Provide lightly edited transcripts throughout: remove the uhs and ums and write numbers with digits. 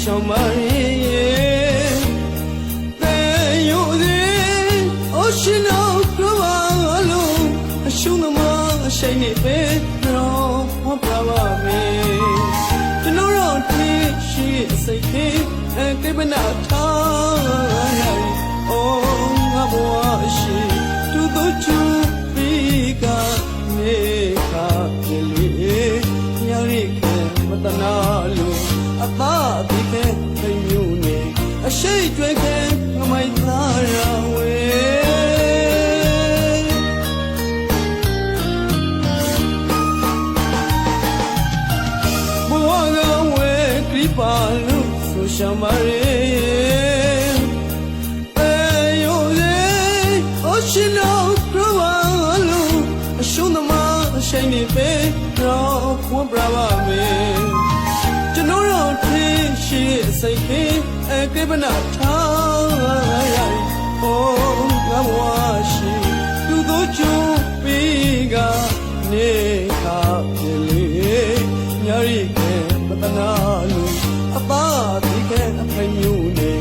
ဆောင်ပါရဲ့တဲ့ယူသည်အရှင်တော်ကဘာလို့အရှုံးသမားအရှိန်နေပဲတော့ဟောပြပါမယ်ကျွန်တော်တို့ဒီရှိစိတ်ခေကိပနာထားရအိုးငါဘဝရှိသူတို့ချူပြီးကနေခါပြေလေးညရိခဲမတနာလို့အသာဒီခဲသိမျိုးနေအရှိတ်ကျွဲခဲငမိုက်သားရဝဲဘဝကဝဲကြည့်ပါလို့ဆိုရှမ်းပါရဲ့ရှင်တော်ကဘာလို့အရှုံးသမားအရှိန်နေပဲတော့ဖွင့်ပြပါမယ်ကျွန်တော်တို့ထိရှိစိတ်ခေကိပနာထားရဟောငါဘဝရှိသူတို့ချူပြီးကနေခါပြေလေးညရိခဲမတနာလို့အပါဒီခဲအဖိုင်မျိုးနေ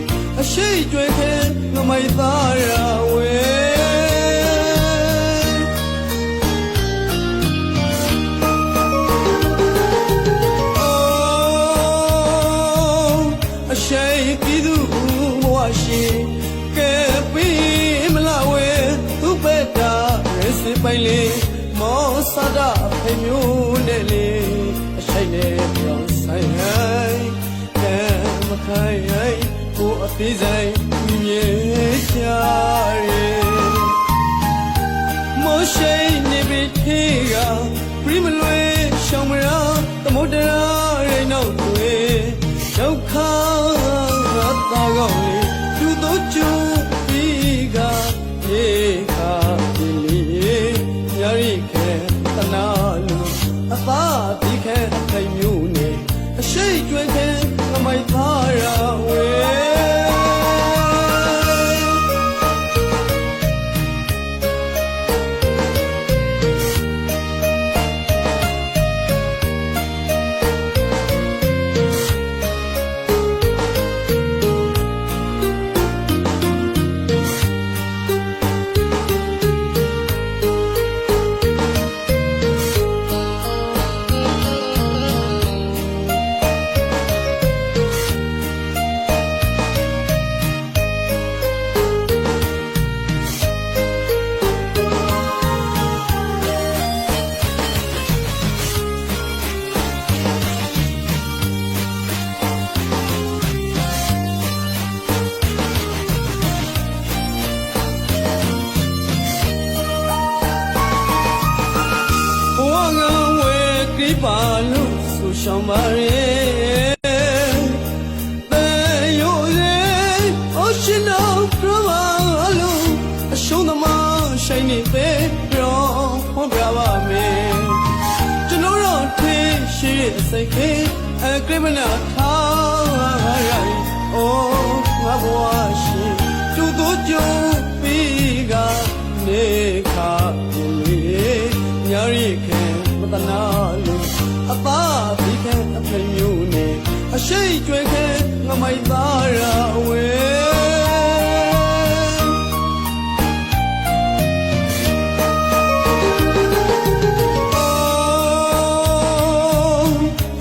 အရှိတ်ကျွဲခဲငမိုက်သားရဝဲပြည်သူဘဝရှိကဲပြီးမလာဝဲသူပဲတာရစ်ပိုင်လေးမောစတာဖေမျိုးနဲ့လေအရှိန်နဲ့ပြောင်းဆိုင်ဟိုင်းကဲမခိုင်ဟိုင်းကိုအသေးဆိုင်မြေချရဲမောရှိန်နေပြီထေကပြမလွေရှောင်းမရသမုဒ္ဒရာရိနောက်တွေဒုက္ခသာကောင်းလေသူတို့ချူပြီးကေခါဒီလေးညရိခဲတနာလို့အသာဒီခဲအထိုင်မျိုးနေအရှိတ်ကျွဲခဲငမိုက်သားရဝဲပါလို့ဆိုရှောင်းပါရဲ့တဲ့ယူသည်အရှင်တော်ကဘာလို့အရှုံးသမားရှိန်နေပဲတော့ဟောပြပါမယ်ကျွန်တော်တို့ထိရှိစိတ်ခေကိပနာထားရအိုးငါဘဝရှိသူတို့ကြုံပြီးကနေခါပြေလေးညရိခဲမတနာလို့အပါဒီခဲအဖေမျိုးနေအရှိတ်ကျွဲခဲငမိုက်သားရဝဲ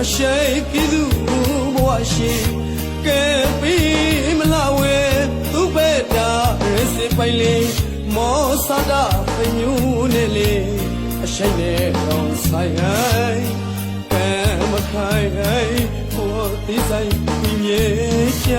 အရှိတ်ပြည်သူဘဝရှိကဲပြီးမလာဝဲသူပဲတာရစ်ပိုင်လေးမောစတာဖေမျိုးနေလေအရှိန်နဲ့ကောင်းဆိုင်ဟိုင်းကဲမခိုင်ဟိုင်းဟိုဒီဆိုင်မြေချ